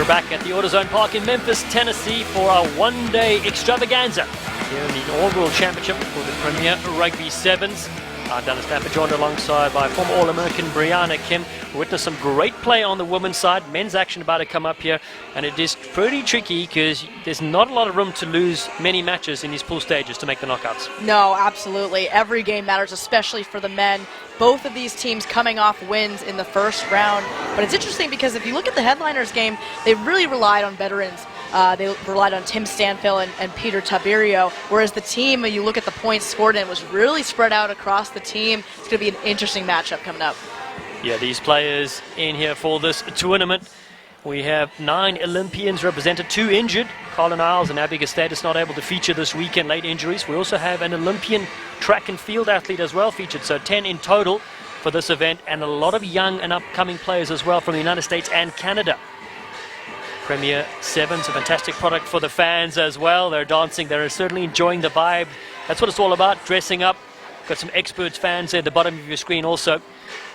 back at the AutoZone Park in Memphis, Tennessee for our one-day extravaganza here in the inaugural championship for the Premier Rugby Sevens. I'm Dennis Tapper, joined alongside by former All-American Brianna Kim. We witnessed some great play on the women's side. Men's action about to come up here, and it is pretty tricky because there's not a lot of room to lose many matches in these pool stages to make the knockouts. No, absolutely. Every game matters, especially for the men. Both of these teams coming off wins in the first round. But it's interesting because if you look at the headliners game, they really relied on veterans. They relied on Tim Stanfill and Peter Taberio, whereas the team, you look at the points scored in, was really spread out across the team. It's going to be an interesting matchup coming up. Yeah, these players in here for this tournament. We have 9 Olympians represented, 2 injured. Carlin Isles and Gustaitis not able to feature this weekend, late injuries. We also have an Olympian track and field athlete as well featured, so 10 in total for this event, and a lot of young and upcoming players as well from the United States and Canada. Premier Sevens, a fantastic product for the fans as well. They're dancing, they're certainly enjoying the vibe. That's what it's all about, dressing up. Got some experts fans at the bottom of your screen also.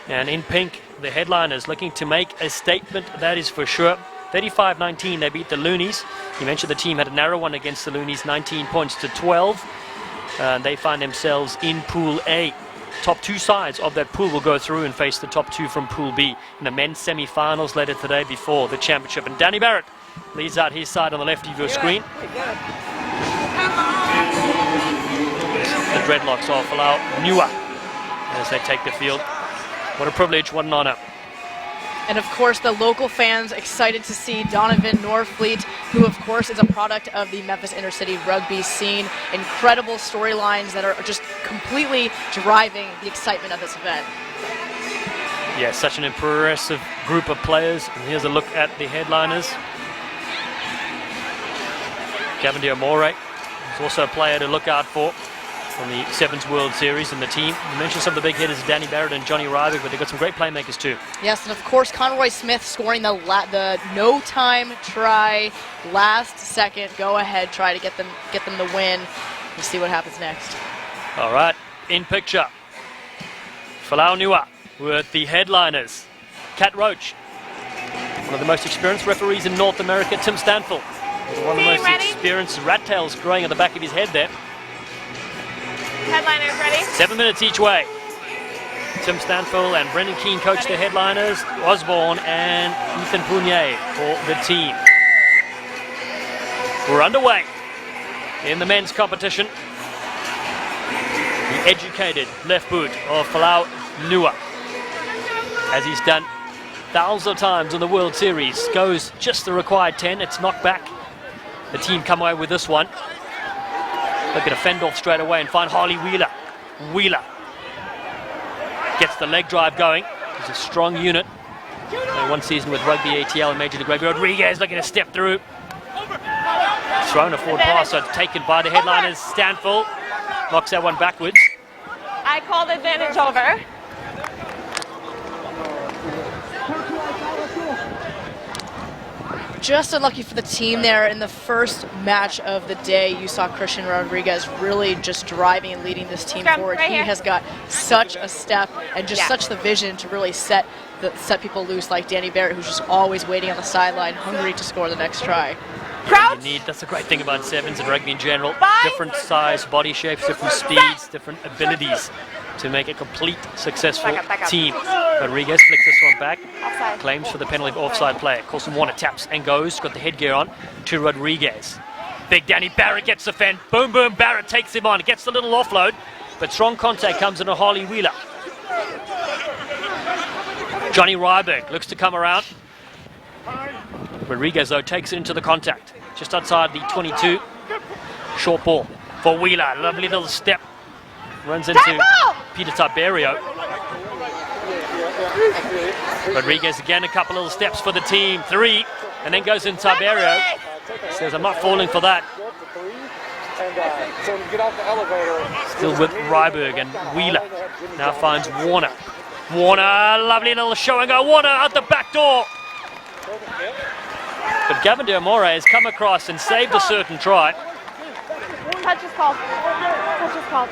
And in pink, the headliners looking to make a statement, that is for sure. 35-19, they beat the Loonies. You mentioned the team had a narrow one against the Loonies, 19 points to 12. They find themselves in Pool A. Top 2 sides of that pool will go through and face the top 2 from Pool B in the men's semi-finals later today before the championship. And Danny Barrett leads out his side on the left of your screen. The dreadlocks of Folau Niua as they take the field. What a privilege, what an honor. And of course, the local fans excited to see Donovan Norfleet, who of course is a product of the Memphis inner city rugby scene. Incredible storylines that are just completely driving the excitement of this event. Yeah, such an impressive group of players. And here's a look at the headliners. Kevon Williams is also a player to look out for from the Sevens World Series and the team. You mentioned some of the big hitters, Danny Barrett and Johnny Ryder, but they've got some great playmakers too. Yes, and of course Conroy Smith scoring the no-time try, last second go-ahead try to get them the win. We'll see what happens next. All right, in picture, Folau Niua with the headliners. Cat Roach, one of the most experienced referees in North America, Tim Stanfill, one of the most experienced rat tails growing on the back of his head there. Headliners ready? 7 minutes each way. Tim Stanfill and Brendan Keane coach the headliners. Osborne and Ethan Pugnier for the team. We're underway in the men's competition. The educated left boot of Folau Niua, as he's done thousands of times in the World Series, goes just the required 10. It's knocked back. The team come away with this one. Looking to fend off straight away and find Harley Wheeler. Wheeler gets the leg drive going. He's a strong unit. One season with Rugby ATL and Major League Rugby. Rodriguez looking to step through. Thrown a forward pass, so taken by the headliners. Stanfill knocks that one backwards. I called advantage over. Just unlucky for the team there in the first match of the day. You saw Christian Rodriguez really just driving and leading this team forward. He has got such a step and just such the vision to really set people loose, like Danny Barrett, who's just always waiting on the sideline, hungry to score the next try. That's the great thing about sevens and rugby in general. Different size, body shapes, different speeds, different abilities to make a complete successful team. Rodriguez flicks this one back. Offside. Claims for the penalty of offside play. Colson Warner taps and goes. Got the headgear on to Rodriguez. Big Danny Barrett gets the fend. Boom, boom. Barrett takes him on. Gets the little offload. But strong contact comes into Harley Wheeler. Johnny Ryberg looks to come around. Rodriguez, though, takes it into the contact. Just outside the 22. Short ball for Wheeler. Lovely little step. Runs into Peter Taberio. Rodriguez again, a couple little steps for the team. 3, and then goes in Taberio. Says, I'm not falling for that. Still with Ryberg, and Wheeler now finds Warner. Warner, lovely little show and go. Warner out the back door. But Kevon Williams has come across and saved a certain try. Touch is called. Touch is called.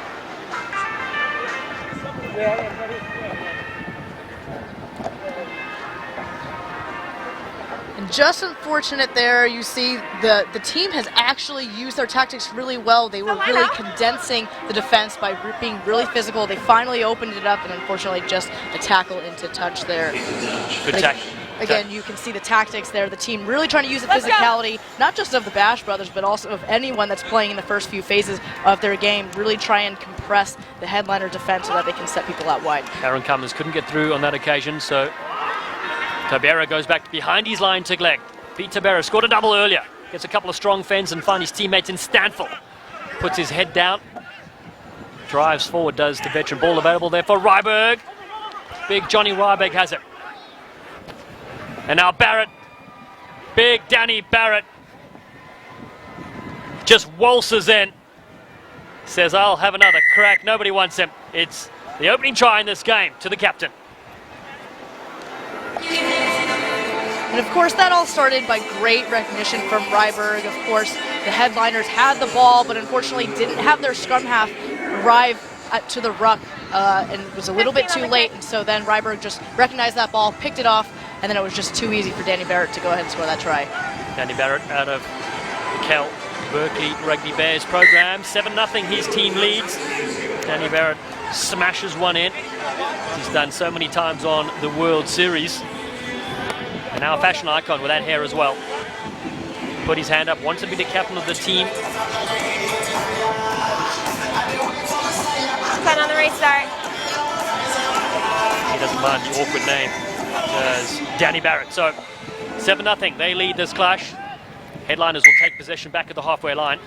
And just unfortunate there, you see the team has actually used their tactics really well. They were really condensing the defense by being really physical. They finally opened it up, and unfortunately just a tackle into touch there. Good tackle. Again, you can see the tactics there. The team really trying to use the physicality, not just of the Bash brothers, but also of anyone that's playing in the first few phases of their game. Really try and compress the headliner defense so that they can set people out wide. Aaron Cummins couldn't get through on that occasion, so Tabera goes back behind his line to Glegg. Pete Tabera scored a double earlier. Gets a couple of strong fends and finds his teammates in Stanford. Puts his head down. Drives forward, does the veteran. Ball available there for Ryberg. Big Johnny Ryberg has it. And now Barrett, big Danny Barrett, just waltzes in, says, I'll have another crack. Nobody wants him. It's the opening try in this game to the captain. And of course, that all started by great recognition from Ryberg. Of course, the headliners had the ball, but unfortunately didn't have their scrum half arrive to the ruck, and it was a little bit too late. And so then Ryberg just recognized that ball, picked it off, and then it was just too easy for Danny Barrett to go ahead and score that try. Danny Barrett out of the Cal Berkeley Rugby Bears program. 7-0 his team leads. Danny Barrett smashes one in. He's done so many times on the World Series. And now a fashion icon with that hair as well. Put his hand up, wants to be the captain of the team. On the restart. He doesn't mind the awkward name. Does Danny Barrett. So 7-0, they lead this clash. Headliners will take possession back at the halfway line.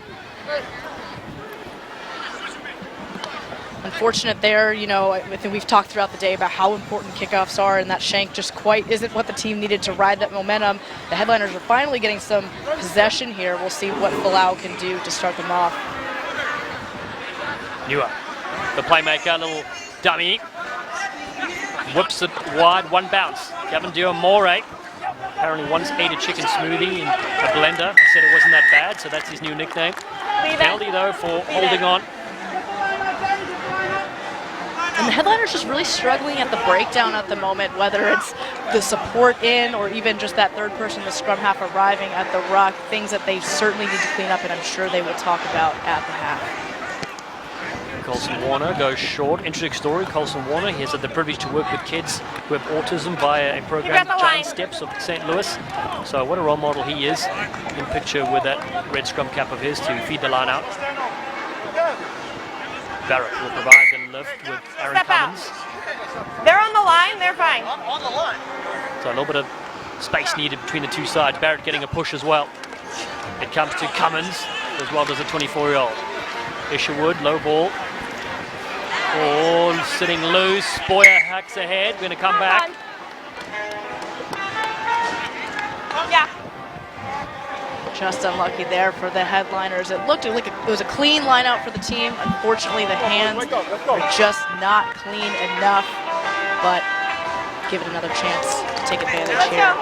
Unfortunate there, you know, I think we've talked throughout the day about how important kickoffs are, and that shank just quite isn't what the team needed to ride that momentum. The headliners are finally getting some possession here. We'll see what Folau can do to start them off. Niua, the playmaker, little dummy. Whips it wide, one bounce. Gavin Diomore apparently once ate a chicken smoothie in a blender. He said it wasn't that bad, so that's his new nickname. Penalty though for holding on. And the headliners just really struggling at the breakdown at the moment, whether it's the support in or even just that third person, the scrum half arriving at the ruck, things that they certainly need to clean up, and I'm sure they will talk about at the half. Colson Warner goes short. Interesting story. Colson Warner, he has had the privilege to work with kids who have autism via a program, Giant Steps of St. Louis. So what a role model he is in picture with that red scrum cap of his to feed the line out. Barrett will provide the lift with Aaron Cummins. They're on the line, they're fine. On the line. So a little bit of space needed between the two sides. Barrett getting a push as well. It comes to Cummins as well as a 24-year-old. Isherwood, low ball. Ball sitting loose. Boyer hacks ahead. Going to come back. Yeah. Just unlucky there for the headliners. It looked like it was a clean line out for the team. Unfortunately, the hands are just not clean enough, but give it another chance to take advantage here.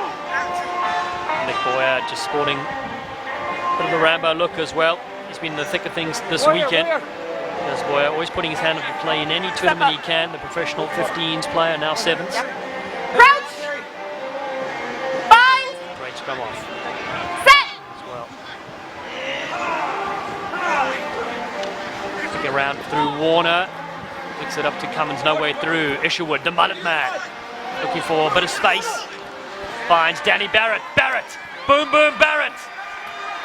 Nick Boyer just sporting a bit of a Rambo look as well. He's been in the thick of things this weekend. Does Boyer, always putting his hand up to play in any tournament he can. The professional 15s player, now 7s. Crouch! Bind! Great scrum off. Set! As well. Stick around through Warner. Picks it up to Cummins, no way through. Isherwood, the mullet man. Looking for a bit of space. Finds Danny Barrett. Barrett! Boom, boom, Barrett!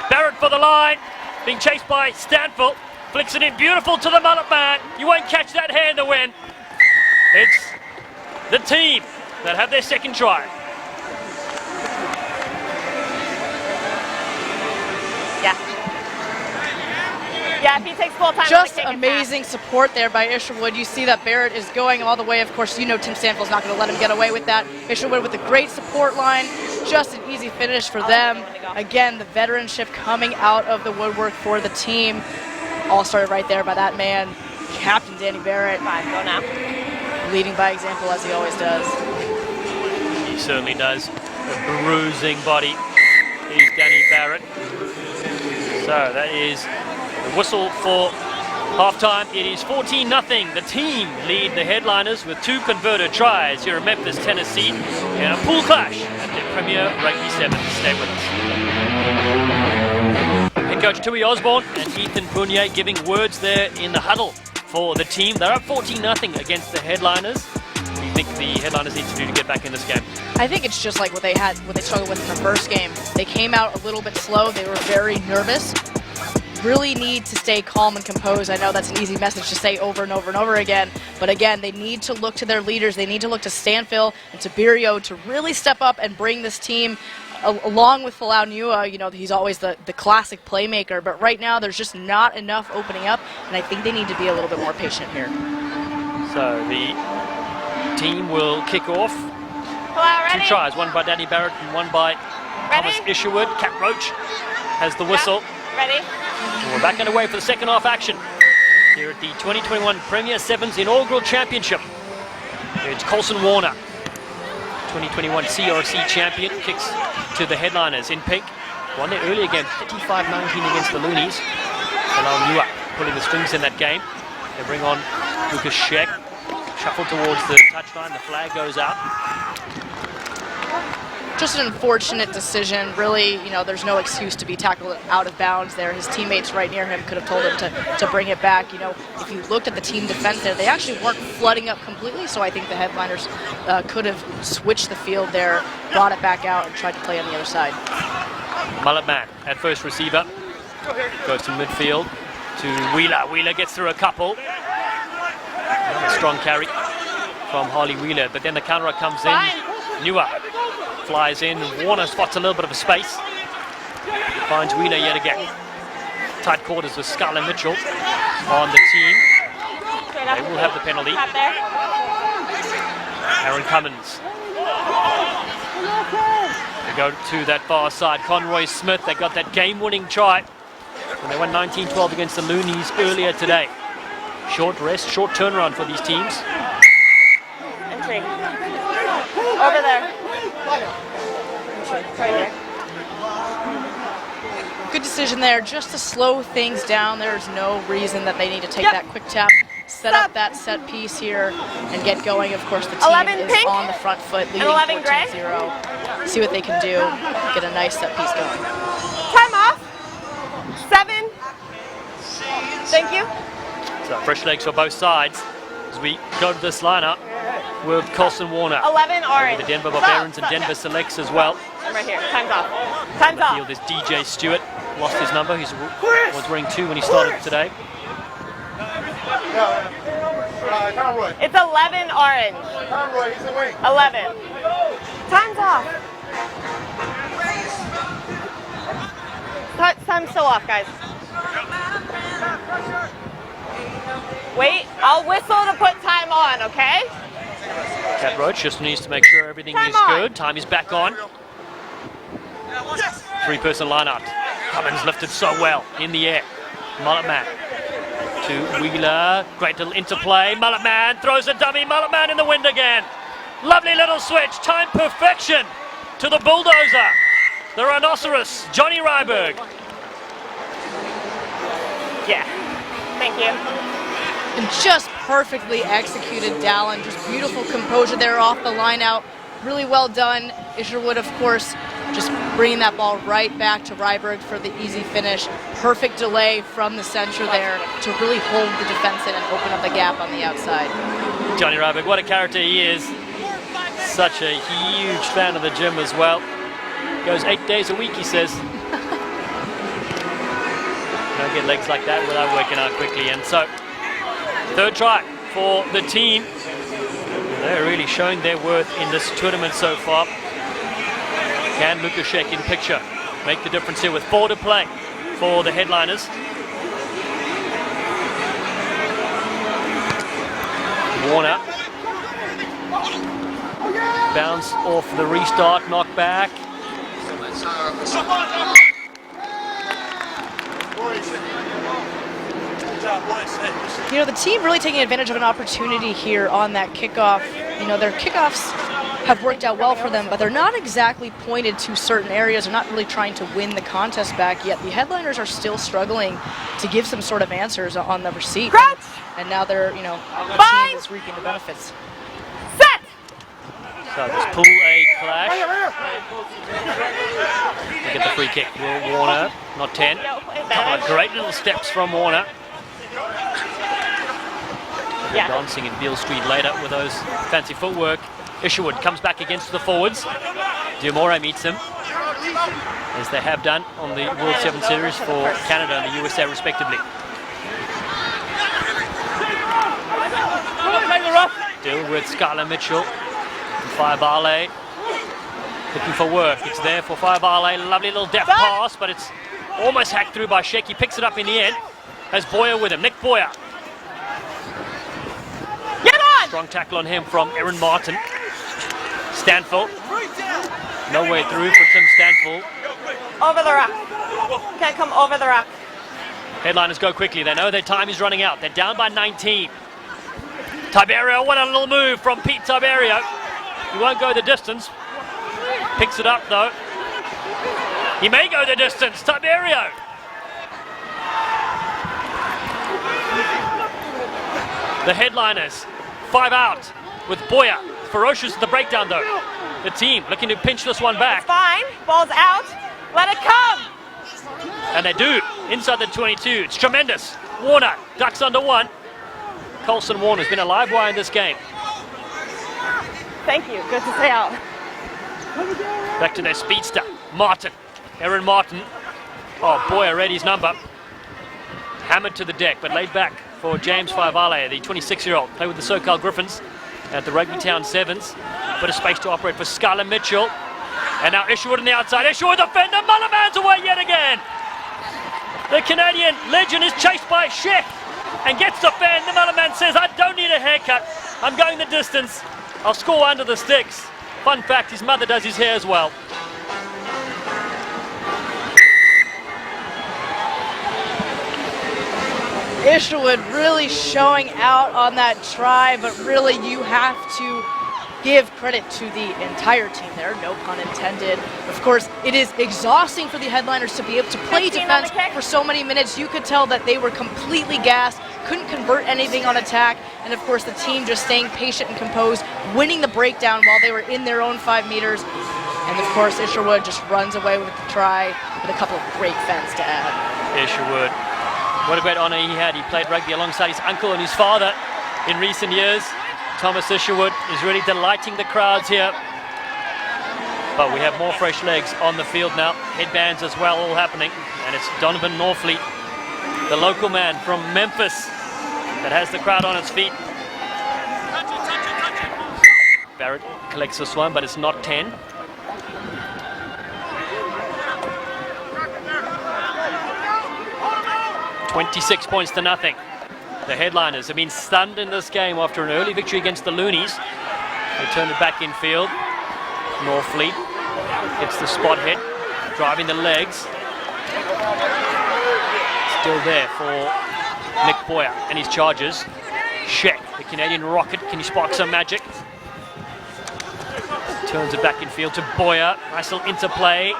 Barrett for the line. Being chased by Stanfield. Flicks it in beautiful to the mullet man. You won't catch that hand to win. It's the team that have their second try. Yeah, if he takes full time. Just amazing support there by Isherwood. You see that Barrett is going all the way. Of course, you know Tim Stanfield's not going to let him get away with that. Isherwood with a great support line. Just an easy finish for them. Again, the veteranship coming out of the woodwork for the team. All started right there by that man, Captain Danny Barrett. Fine, go now. Leading by example as he always does. He certainly does. A bruising body is Danny Barrett. So that is the whistle for Half-time, it is 14-0. The team lead the headliners with 2 converted tries here in Memphis, Tennessee, and a pool clash at the Premier Rugby Sevens. Stay with us. Head coach Tui Osborne and Ethan Punier giving words there in the huddle for the team. They're up 14-0 against the headliners. What do you think the headliners need to do to get back in this game? I think it's just like what they struggled with in the first game. They came out a little bit slow. They were very nervous. Really need to stay calm and composed. I know that's an easy message to say over and over and over again, but again, they need to look to their leaders. They need to look to Stanfill and to Birio to really step up and bring this team along with Folau Niua. You know, he's always the classic playmaker, but right now there's just not enough opening up, and I think they need to be a little bit more patient here. So the team will kick off. 2 tries, one by Danny Barrett and one by Thomas Isherwood. Cap Roach has the whistle. Ready? And we're back underway for the second half action here at the 2021 Premier Sevens Inaugural Championship. It's Colson Warner, 2021 CRC champion, kicks to the headliners in pink. Won their earlier game, 35-19 against the Loonies. Folau Niua pulling the strings in that game. They bring on Lucas Sheck, shuffle towards the touchline, the flag goes out. Just an unfortunate decision. Really, you know, there's no excuse to be tackled out of bounds there. His teammates right near him could have told him to bring it back. You know, if you looked at the team defense there, they actually weren't flooding up completely, so I think the headliners could have switched the field there, brought it back out, and tried to play on the other side. Mullet man at first receiver. Goes to midfield to Wheeler. Wheeler gets through a couple. Another strong carry from Harley Wheeler, but then the counter comes in. Niua flies in, Warner spots a little bit of a space. Finds Wheeler yet again. Tight quarters with Scarlett Mitchell on the team. They will have the penalty. Aaron Cummins. They go to that far side. Conroy Smith, they got that game-winning try when they won 19-12 against the Loonies earlier today. Short rest, short turnaround for these teams. Entry. Over there. Right here. Good decision there, just to slow things down. There's no reason that they need to take that quick tap, set up that set piece here, and get going. Of course, the team 11 is pink on the front foot, leading 11 gray. 14-0. See what they can do, get a nice set piece going. Time off. 7. Thank you. So fresh legs for both sides as we go to this lineup with Colson Warner. 11 orange. The Denver Barbarians and Denver Selects as well. I'm right here. Time's off. Time's off. Field is DJ Stewart. Lost his number. He was wearing 2 when he started today. It's 11 orange. 11. Time's off. Time's still off, guys. Wait, I'll whistle to put time on, okay? Cat Roach just needs to make sure everything is good. Time is back on. 3-person lineup. Cummins lifted so well in the air. Mullet man to Wheeler. Great little interplay. Mullet man throws a dummy. Mullet man in the wind again. Lovely little switch. Time perfection to the bulldozer. The rhinoceros, Johnny Ryberg. Yeah. Thank you. And just perfectly executed, Dallin. Just beautiful composure there off the line out. Really well done. Isherwood, of course, just bringing that ball right back to Ryberg for the easy finish. Perfect delay from the center there to really hold the defense in and open up the gap on the outside. Johnny Ryberg, what a character he is. Such a huge fan of the gym as well. Goes 8 days a week, he says. Don't get legs like that without working out quickly. And so, third try for the team. They're really showing their worth in this tournament so far. Can Lukashek in picture make the difference here with 4 to play for the headliners? Warner. Bounce off the restart, knock back. You know, the team really taking advantage of an opportunity here on that kickoff. You know, their kickoffs have worked out well for them, but they're not exactly pointed to certain areas. They're not really trying to win the contest back yet. The headliners are still struggling to give some sort of answers on the receipt. And now they're, the team is reaping the benefits. Set! So this pool A clash. They get the free kick. Will Warner, not 10. Couple of great little steps from Warner. Yeah. Dancing in Beale Street later with those fancy footwork. Isherwood comes back against the forwards. Diamore meets him, as they have done on the World Seven Series for Canada and the USA respectively. Still with Skylar Mitchell. Faibale looking for work. It's there for Faibale. Lovely little deft pass, but it's almost hacked through by Sheck. He picks it up in the end. Has Boyer with him. Nick Boyer. Get on! Strong tackle on him from Aaron Martin. Stanfill. No way through for Tim Stanfill. Over the rock. Can't come over the rock. Headliners go quickly. They know their time is running out. They're down by 19. Tiberio, what a little move from Pete Tiberio. He won't go the distance. Picks it up though. He may go the distance. Tiberio. The headliners, 5 out with Boyer. Ferocious at the breakdown though. The team looking to pinch this one back. It's fine. Ball's out. Let it come. And they do. Inside the 22. It's tremendous. Warner ducks under one. Colson Warner's been a live wire in this game. Thank you. Good to stay out. Back to their speedster. Martin. Aaron Martin. Oh, Boyer read his number. Hammered to the deck, but laid back for James Faivale, the 26-year-old. Play with the SoCal Griffins at the Rugby Town Sevens. Bit of space to operate for Skylar Mitchell. And now Isherwood on the outside. Isherwood defender. Mulliman's away yet again. The Canadian legend is chased by Sheck and gets the fan. The Mulliman says, I don't need a haircut. I'm going the distance. I'll score under the sticks. Fun fact, his mother does his hair as well. Isherwood really showing out on that try, but really you have to give credit to the entire team there, no pun intended. Of course, it is exhausting for the headliners to be able to play defense for so many minutes. You could tell that they were completely gassed, couldn't convert anything on attack, and of course the team just staying patient and composed, winning the breakdown while they were in their own 5 meters. And of course, Isherwood just runs away with the try with a couple of great fends to add. Isherwood, what a great honor he had. He played rugby alongside his uncle and his father in recent years. Thomas Isherwood is really delighting the crowds here. But we have more fresh legs on the field now. Headbands as well, all happening. And it's Donovan Norfleet, the local man from Memphis, that has the crowd on its feet. Barrett collects this one, but it's not 10. $26 points to nothing. The headliners have been stunned in this game after an early victory against the Loonies. They turned it back in field. Norfleet gets the spot hit, driving the legs. Still there for Nick Boyer and his charges. Sheck, the Canadian rocket, can he spark some magic? Turns it back in field to Boyer. Nice little interplay.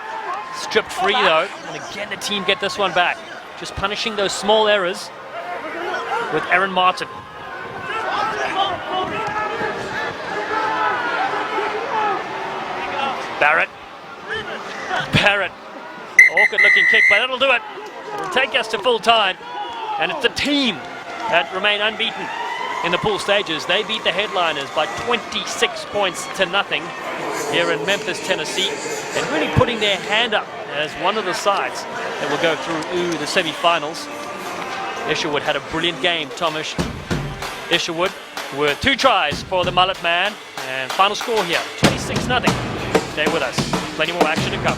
Stripped free though, and again the team get this one back. Just punishing those small errors with Aaron Martin. Barrett. Awkward looking kick, but that'll do it. It'll take us to full time. And it's the team that remain unbeaten in the pool stages. They beat the headliners by 26 points to nothing here in Memphis, Tennessee. And really putting their hand up as one of the sides that will go through the semi-finals. Isherwood had a brilliant game, Thomas Isherwood, with 2 tries for the Mullet Man. And final score here, 26-0. Stay with us. Plenty more action to come.